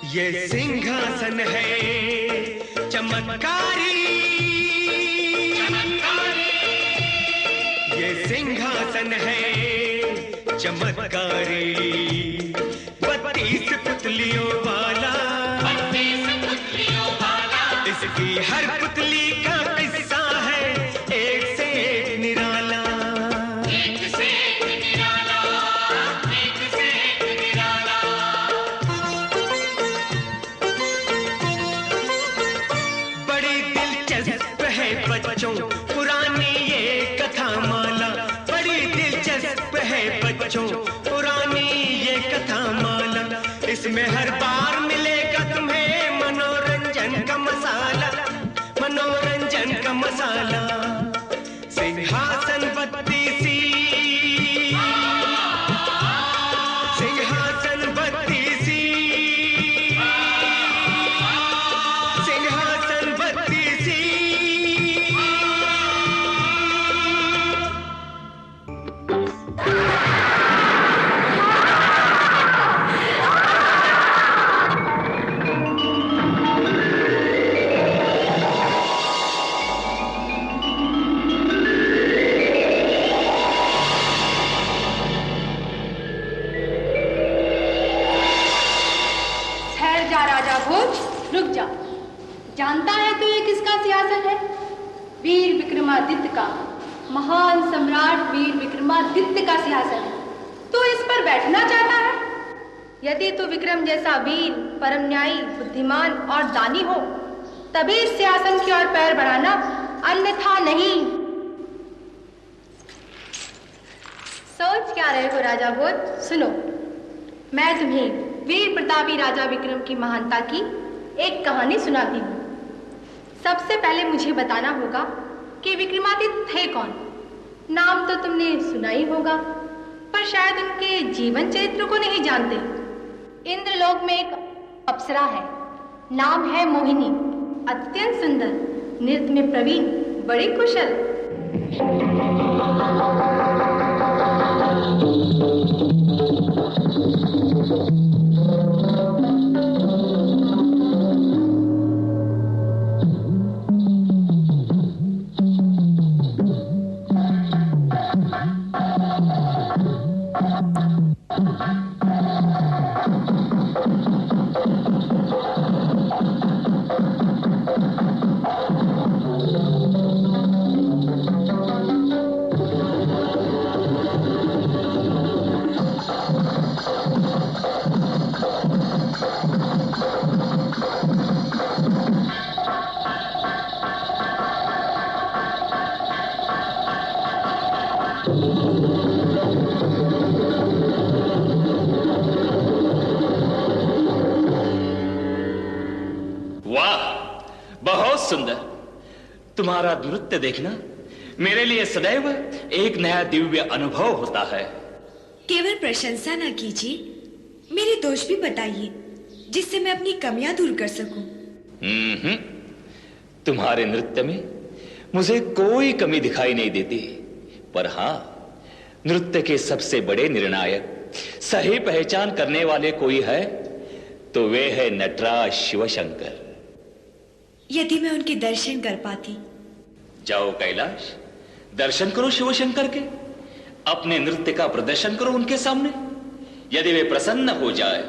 ये सिंहासन है चमत्कारी, ये सिंहासन है चमत्कारी, 32 पुतलियों वाला, इसकी हर पुतली का किस्सा है एक से एक निराला, एक से एक निराला, एक से एक निराला। बड़ी दिलचस्प है बच्चों पुरानी ये कथा माला, बड़ी दिलचस्प है बच्चों पुरानी ये कथा माला, इसमें हर बार मिलेगा तुम्हें मनोरंजन का मसाला, मनोरंजन का मसाला। सिंहासन 32, सिंहासन 32, सिंहासन 32। रुक जा। जानता है तू ये किसका सिंहासन है? वीर विक्रमादित्य का, महान सम्राट वीर विक्रमादित्य का सिंहासन है। तू इस पर बैठना चाहता है? यदि तू विक्रम जैसा वीर, परम न्यायी, बुद्धिमान और दानी हो तभी इस सिंहासन की ओर पैर बढ़ाना, अन्यथा नहीं। सोच क्या रहे हो राजा भोज? सुनो, मैं तुम्हें वीर प्रतापी राजा विक्रम की महानता की एक कहानी सुनाती हूँ। सबसे पहले मुझे बताना होगा कि विक्रमादित्य थे कौन। नाम तो तुमने सुना ही होगा, पर शायद उनके जीवन चरित्र को नहीं जानते। इंद्रलोक में एक अप्सरा है, नाम है मोहिनी, अत्यंत सुंदर, नृत्य में प्रवीण, बड़ी कुशल। सुंदर, तुम्हारा नृत्य देखना मेरे लिए सदैव एक नया दिव्य अनुभव होता है। केवल प्रशंसा ना कीजिए, मेरे दोष भी बताइए जिससे मैं अपनी कमियां दूर कर सकूं। तुम्हारे नृत्य में मुझे कोई कमी दिखाई नहीं देती, पर हाँ, नृत्य के सबसे बड़े निर्णायक, सही पहचान करने वाले कोई है तो वे है नटराज शिवशंकर। यदि मैं उनके दर्शन कर पाती। जाओ कैलाश, दर्शन करो शिवशंकर के, अपने नृत्य का प्रदर्शन करो उनके सामने। यदि वे प्रसन्न हो जाए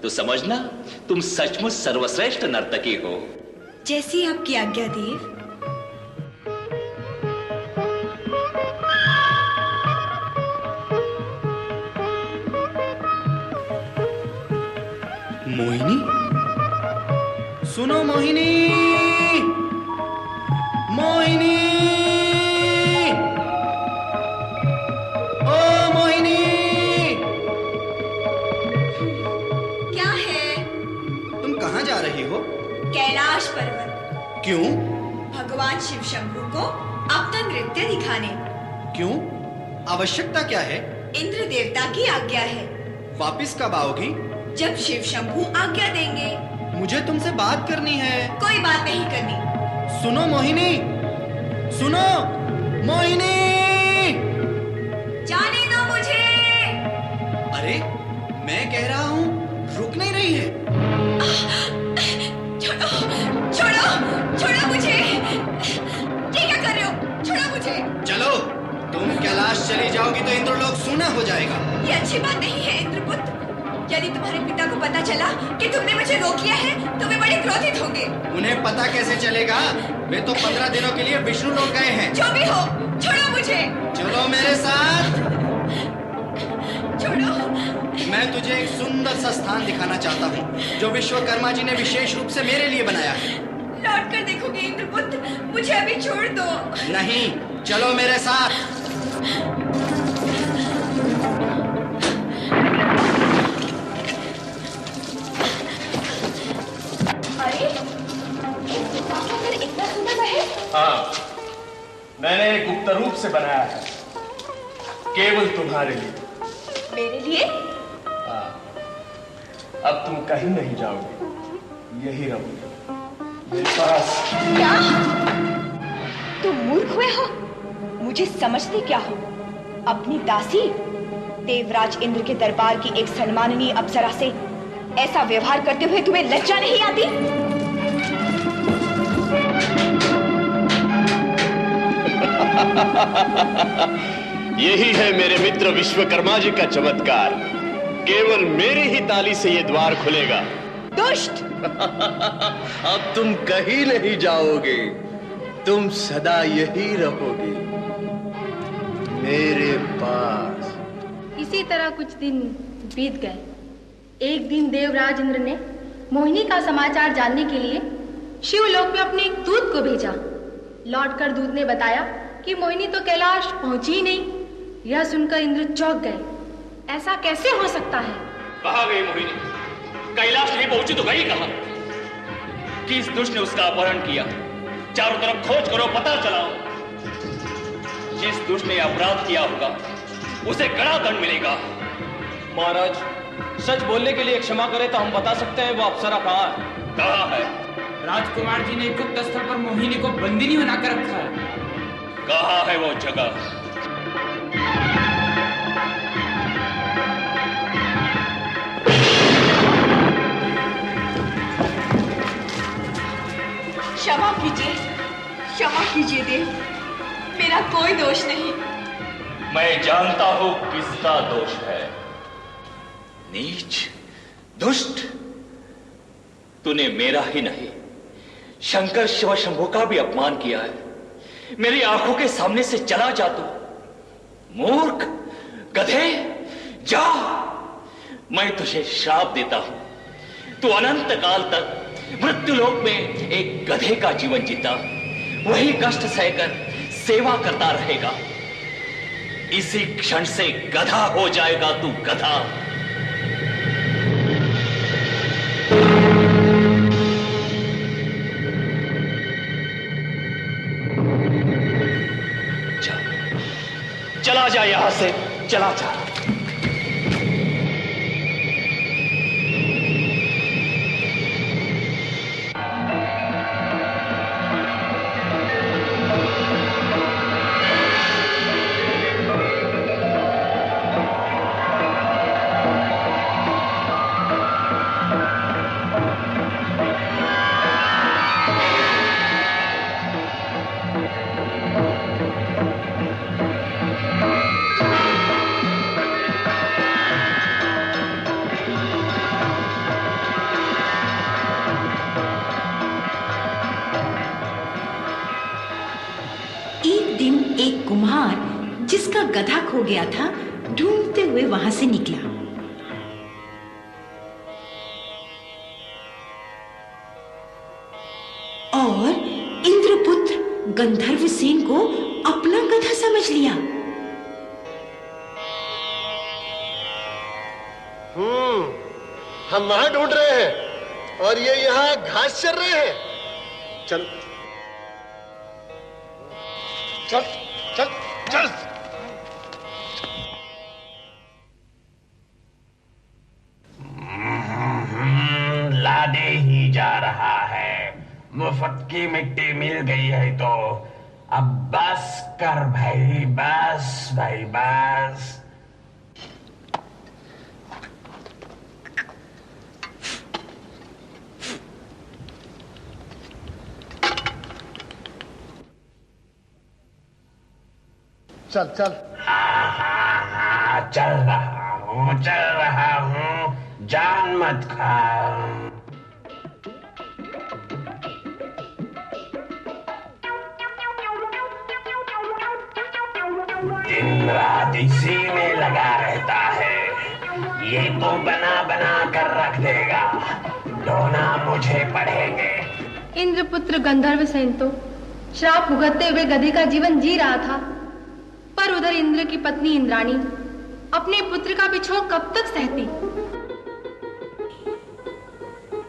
तो समझना तुम सचमुच सर्वश्रेष्ठ नर्तकी हो। जैसी आपकी आज्ञा देव। मोहिनी, सुनो मोहिनी, मोहिनी, ओ मोहिनी। क्या है? तुम कहाँ जा रही हो? कैलाश पर्वत। क्यों? भगवान शिव शंभू को अपना नृत्य दिखाने। क्यों? आवश्यकता क्या है? इंद्र देवता की आज्ञा है। वापिस कब आओगी? जब शिव शंभू आज्ञा देंगे। मुझे तुमसे बात करनी है। कोई बात नहीं करनी। सुनो मोहिनी, सुनो मोहिनी। जाने दो मुझे। अरे मैं कह रहा हूँ, रुक नहीं रही है। चली जाओगी तो इंद्रलोक सूना हो जाएगा। ये अच्छी बात नहीं है इंद्रपुत्र। यदि तुम्हारे पिता को पता चला कि तुमने मुझे रोक लिया है तो वे बड़े क्रोधित होंगे। उन्हें पता कैसे चलेगा? वे तो 15 दिनों के लिए विष्णु लोक गए हैं। जो भी हो, छोड़ो मुझे। चलो मेरे साथ। छोड़ो। मैं तुझे एक सुंदर सा स्थान दिखाना चाहता हूँ जो विश्वकर्मा जी ने विशेष रूप से मेरे लिए बनाया है। लौट कर देखोगे इंद्रपुत्र, मुझे अभी छोड़ दो। नहीं, चलो मेरे साथ। अरे, इतना सुंदर महल। हाँ, मैंने गुप्त रूप से बनाया है, केवल तुम्हारे लिए। मेरे लिए? हाँ, अब तुम कहीं नहीं जाओगे, यही रहोगे मेरे पास। क्या? तुम मूर्ख हुए हो? मुझे समझते क्या हो? अपनी दासी देवराज इंद्र के दरबार की एक सम्माननीय अप्सरा से ऐसा व्यवहार करते हुए तुम्हें लज्जा नहीं आती? यही है मेरे मित्र विश्वकर्मा जी का चमत्कार। केवल मेरी ही ताली से ये द्वार खुलेगा। दुष्ट! अब तुम कहीं नहीं जाओगे, तुम सदा यही रहोगे मेरे पास। इसी तरह कुछ दिन बीत गए। एक दिन देवराज इंद्र ने मोहिनी का समाचार जानने के लिए शिवलोक में अपने एक दूत को भेजा। लौटकर दूत ने बताया कि मोहिनी तो कैलाश पहुंची ही नहीं। यह सुनकर इंद्र चौंक गए। ऐसा कैसे हो सकता है? कहाँ गई मोहिनी? कैलाश नहीं पहुंची तो गई कहाँ? किस दुष्ट ने उसका अपहरण किया? चारों तरफ खोज करो, पता चलाओ। जिस दुष्ट ने अपराध किया होगा उसे कड़ा दंड मिलेगा। महाराज, सच बोलने के लिए क्षमा करें तो हम बता सकते हैं वो अप्सरा कहाँ है। कहाँ है? राजकुमार जी ने गुप्त स्थल पर मोहिनी को बंदिनी बनाकर रखा है। कहाँ है वो जगह? क्षमा कीजिए, क्षमा कीजिए देव, मेरा कोई दोष नहीं। मैं जानता हूं किसका दोष है। नीच, दुष्ट, तूने मेरा ही नहीं शंकर शिव शंभू का भी अपमान किया है। मेरी आंखों के सामने से चला जा तू। मूर्ख, गधे, जा। मैं तुझे श्राप देता हूं। तू अनंत काल तक मृत्युलोक में एक गधे का जीवन जीता, वही कष्ट सहकर सेवा करता रहेगा। इसी क्षण से गधा हो जाएगा तू, गधा। चला जा यहां से, चला जा। एक कुम्हार जिसका गधा खो गया था ढूंढते हुए वहां से निकला। और इंद्रपुत्र गंधर्वसेन को अपना गधा समझ लिया। हम वहां ढूंढ रहे हैं और ये यहाँ घास चर रहे हैं। चल चल चल चल। लादे ही जा रहा है। मुफ्त की मिट्टी मिल गई है तो अब बस कर भाई, बस भाई बस। चल चल। चल रहा हूँ, जान मत खा। दिन रात इसी में लगा रहता है, ये तो बना बना कर रख देगा, ढोना मुझे पड़ेंगे। इंद्रपुत्र गंधर्व सेन तो श्राप भुगतते हुए गधे का जीवन जी रहा था, पर उधर इंद्र की पत्नी इंद्राणी अपने पुत्र का बिछोह कब तक सहती?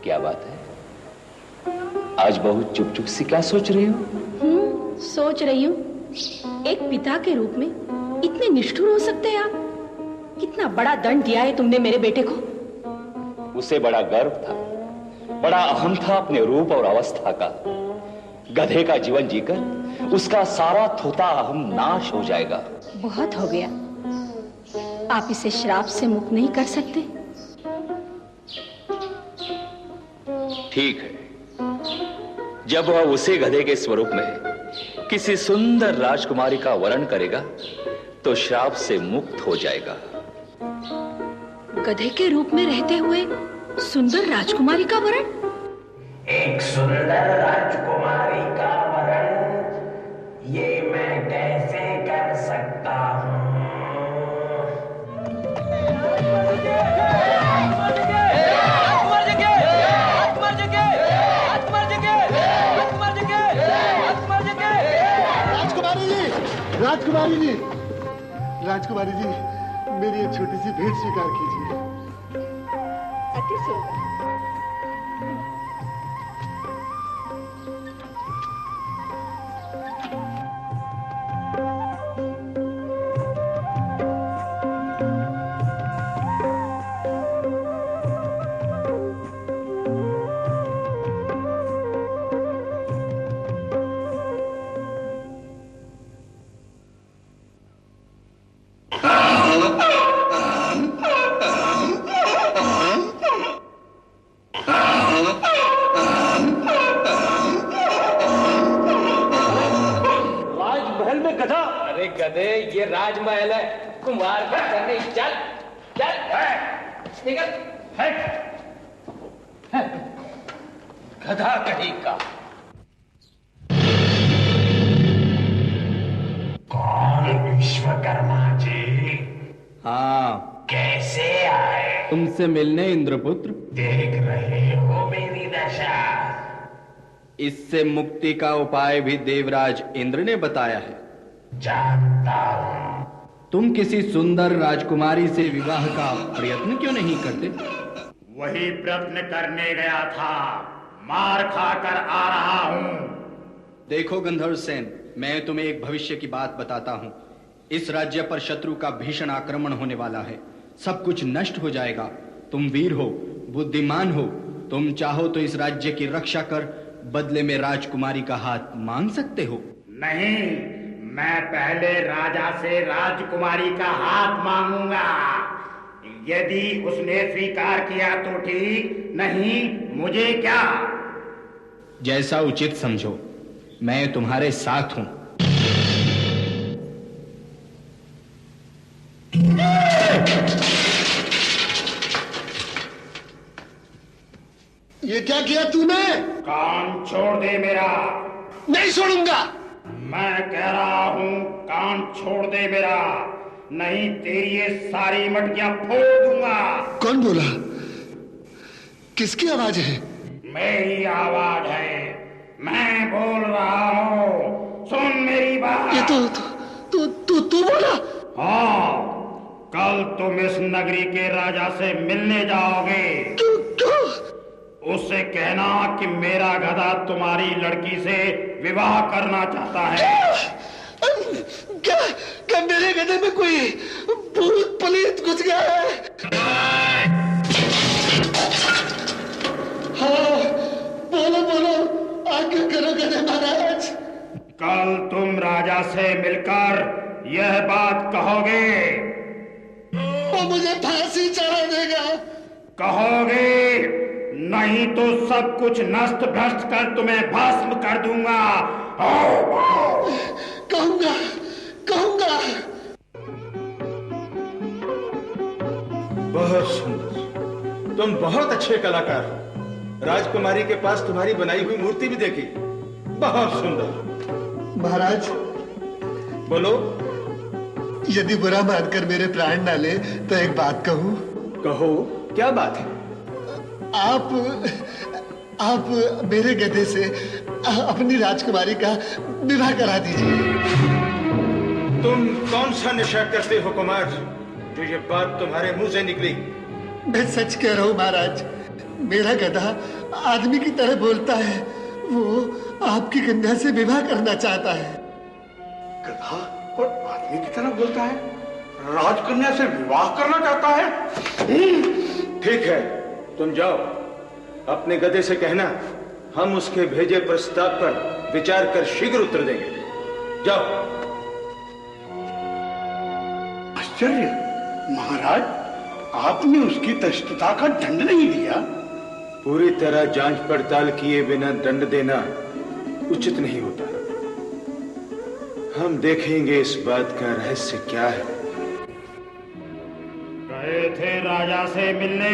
क्या बात है, आज बहुत चुप चुप सी क्या सोच रही हो? सोच रही हूँ, एक पिता के रूप में इतने निष्ठुर हो सकते हैं आप? कितना बड़ा दंड दिया है तुमने मेरे बेटे को। उसे बड़ा गर्व था, बड़ा अहम था अपने रूप और अवस्था का। गधे का जीवन जीकर उसका सारा थोथा अहम नाश हो जाएगा। बहुत हो गया, आप इसे श्राप से मुक्त नहीं कर सकते? ठीक है, जब वह उसी गधे के स्वरूप में किसी सुंदर राजकुमारी का वरण करेगा तो श्राप से मुक्त हो जाएगा। गधे के रूप में रहते हुए सुंदर राजकुमारी का वरण? एक सुंदर राजकुमारी का वरण, ये मैं कैसे कर सकता हूँ? राजकुमारी जी, मेरी एक छोटी सी भेंट स्वीकार कीजिए। अति सुंदर। ये राजमहल है, कुमार का करने। चल चल निकल। गधा कहीं का। कौन विश्वकर्मा जी? हाँ, कैसे आए? तुमसे मिलने इंद्रपुत्र। देख रहे हो मेरी दशा? इससे मुक्ति का उपाय भी देवराज इंद्र ने बताया है। जानता हूं। तुम किसी सुंदर राजकुमारी से विवाह का प्रयत्न क्यों नहीं करते? वही प्रयत्न करने गया था, मार खाकर आ रहा हूं। देखो गंधर्व सेन, मैं तुम्हें एक भविष्य की बात बताता हूं। इस राज्य पर शत्रु का भीषण आक्रमण होने वाला है, सब कुछ नष्ट हो जाएगा। तुम वीर हो, बुद्धिमान हो, तुम चाहो तो इस राज्य की रक्षा कर बदले में राजकुमारी का हाथ मांग सकते हो। नहीं, मैं पहले राजा से राजकुमारी का हाथ मांगूंगा। यदि उसने स्वीकार किया तो ठीक, नहीं मुझे क्या। जैसा उचित समझो, मैं तुम्हारे साथ हूं। ये क्या किया तूने? कान छोड़ दे मेरा। नहीं छोड़ूंगा। मैं कह रहा हूं कान छोड़ दे मेरा, नहीं तेरी ये सारी मटकियां फोड़ दूंगा। कौन बोला? किसकी आवाज है? मेरी आवाज है, मैं बोल रहा हूं, सुन मेरी बात। ये तू बोला? हाँ, कल तुम इस नगरी के राजा से मिलने जाओगे। क्यों? उससे कहना कि मेरा गधा तुम्हारी लड़की से विवाह करना चाहता है। क्या मेरे गधे में कोई भूत पलीत घुस गया है? हाँ, बोलो, आज्ञा करो गधे महाराज। कल तुम राजा से मिलकर यह बात कहोगे। वो मुझे फांसी चढ़ा देगा। कहोगे, नहीं तो सब कुछ नष्ट भ्रष्ट कर तुम्हें भस्म कर दूंगा। कहूंगा। तुम बहुत अच्छे कलाकार हो। राजकुमारी के पास तुम्हारी बनाई हुई मूर्ति भी देखी, बहुत सुंदर। महाराज बोलो। यदि बुरा मानकर मेरे प्राण ना ले तो एक बात कहूं। कहो, क्या बात है? आप मेरे गधे से अपनी राजकुमारी का विवाह करा दीजिए। तुम कौन सा नशा करते हो कुमार, जो ये बात तुम्हारे मुंह से निकली? मैं सच कह रहा हूँ महाराज, मेरा गधा आदमी की तरह बोलता है। वो आपकी कन्या से विवाह करना चाहता है। गधा और आदमी की तरह बोलता है? राजकन्या से विवाह करना चाहता है? ठीक है, तुम जाओ, अपने गधे से कहना हम उसके भेजे प्रस्ताव पर विचार कर शीघ्र उत्तर देंगे। जाओ। आश्चर्य, महाराज, आपने उसकी धृष्टता का दंड नहीं दिया? पूरी तरह जांच पड़ताल किए बिना दंड देना उचित नहीं होता। हम देखेंगे इस बात का रहस्य क्या है। गए थे राजा से मिलने?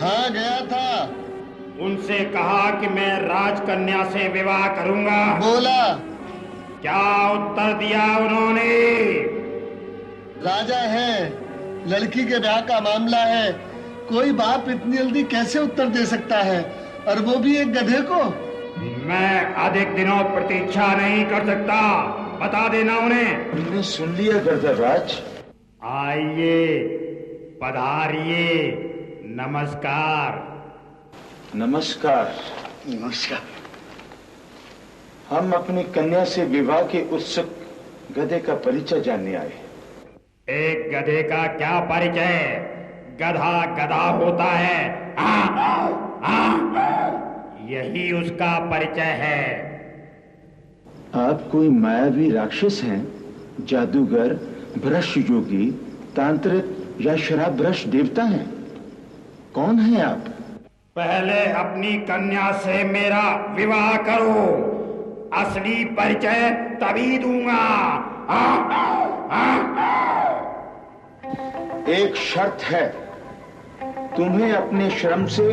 हाँ, गया था। उनसे कहा कि मैं राजकन्या से विवाह करूंगा? बोला। क्या उत्तर दिया उन्होंने? राजा है, लड़की के ब्याह का मामला है, कोई बाप इतनी जल्दी कैसे उत्तर दे सकता है, और वो भी एक गधे को? मैं अधिक दिनों प्रतीक्षा नहीं कर सकता, बता देना उन्हें। तुमने सुन लिया गधराज? आइए, पधारिए, नमस्कार। नमस्कार। नमस्कार। हम अपनी कन्या से विवाह के उत्सुक गधे का परिचय जानने आए। एक गधे का क्या परिचय? गधा गधा होता है। यही उसका परिचय है। आप कोई मायावी राक्षस हैं, जादूगर, भ्रष्ट योगी, तांत्रिक या शराब भ्रष्ट देवता हैं? कौन हैं आप? पहले अपनी कन्या से मेरा विवाह करो, असली परिचय तभी दूंगा। एक शर्त है, तुम्हें अपने श्रम से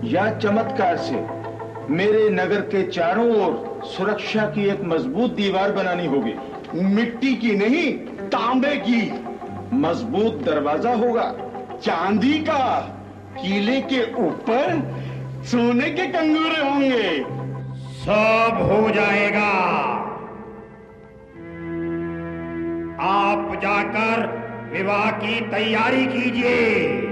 या चमत्कार से मेरे नगर के चारों ओर सुरक्षा की एक मजबूत दीवार बनानी होगी। मिट्टी की नहीं, तांबे की। मजबूत दरवाजा होगा, चांदी का। किले के ऊपर सोने के कंगूरे होंगे। सब हो जाएगा। आप जाकर विवाह की तैयारी कीजिए।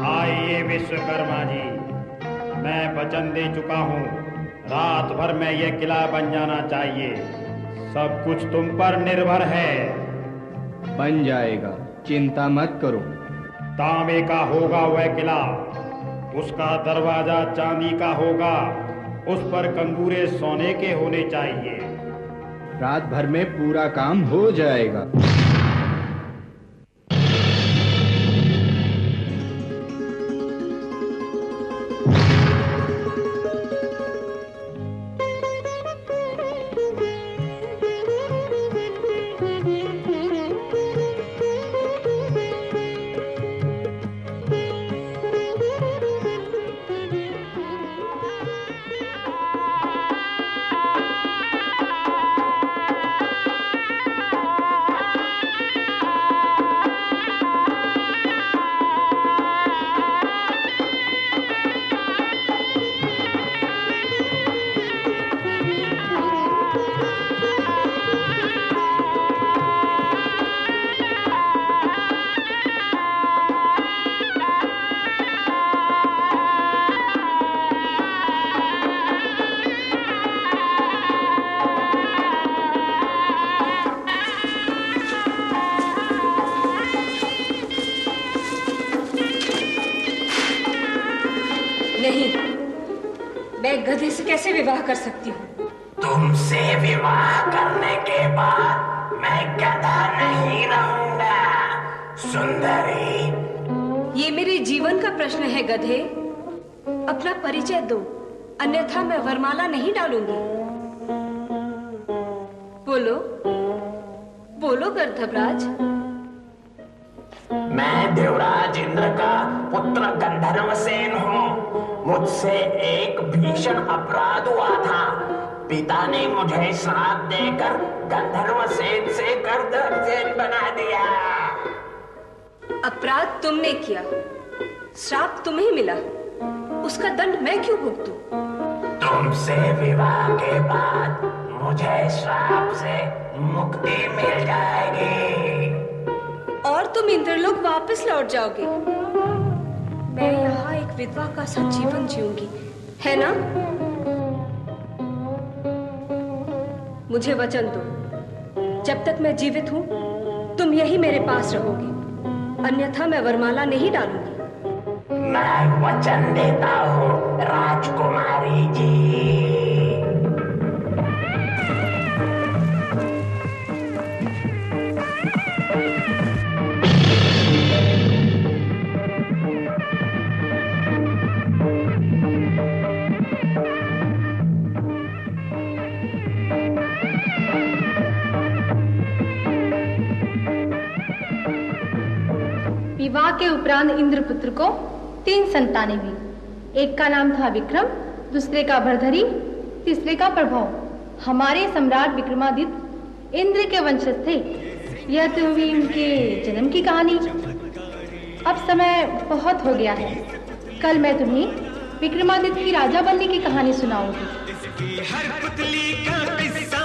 आइए विश्वकर्मा जी, मैं वचन दे चुका हूँ, रात भर में यह किला बन जाना चाहिए। सब कुछ तुम पर निर्भर है। बन जाएगा, चिंता मत करो। तांबे का होगा वह किला, उसका दरवाजा चांदी का होगा, उस पर कंगूरे सोने के होने चाहिए। रात भर में पूरा काम हो जाएगा। नहीं, मैं गधे से कैसे विवाह कर सकती हूँ? तुमसे विवाह करने के बाद मैं गधा नहीं रहूंगा सुंदरी। ये मेरे जीवन का प्रश्न है गधे। अपना परिचय दो, अन्यथा मैं वरमाला नहीं डालूंगी। बोलो बोलो गर्दभराज। मैं देवराज इंद्र का पुत्र गंधर्वसेन हूँ। मुझसे एक भीषण अपराध हुआ था। पिता ने मुझे श्राप देकर गंधर्वसेन से गर्दभसेन बना दिया। अपराध तुमने किया, श्राप तुम्हें मिला, उसका दंड मैं क्यों भुगतूं? तुमसे विवाह के बाद मुझे श्राप से मुक्ति मिल जाएगी और तुम इंद्रलोक वापस लौट जाओगे। मैं यहाँ एक विधवा का सा जीवन जीऊंगी, है ना? मुझे वचन दो, जब तक मैं जीवित हूँ तुम यही मेरे पास रहोगे, अन्यथा मैं वरमाला नहीं डालूंगी। मैं वचन देता हूँ राजकुमारी जी। विवाह के उपरांत इंद्रपुत्र को 3 संतानें हुई। एक का नाम था विक्रम, दूसरे का भरधरी, तीसरे का प्रभाव। हमारे सम्राट विक्रमादित्य इंद्र के वंशज थे। यह तो हुई उनके जन्म की कहानी। अब समय बहुत हो गया है। कल मैं तुम्हें विक्रमादित्य की राजा बनने की कहानी सुनाऊंगी। हर पुतली का किस्सा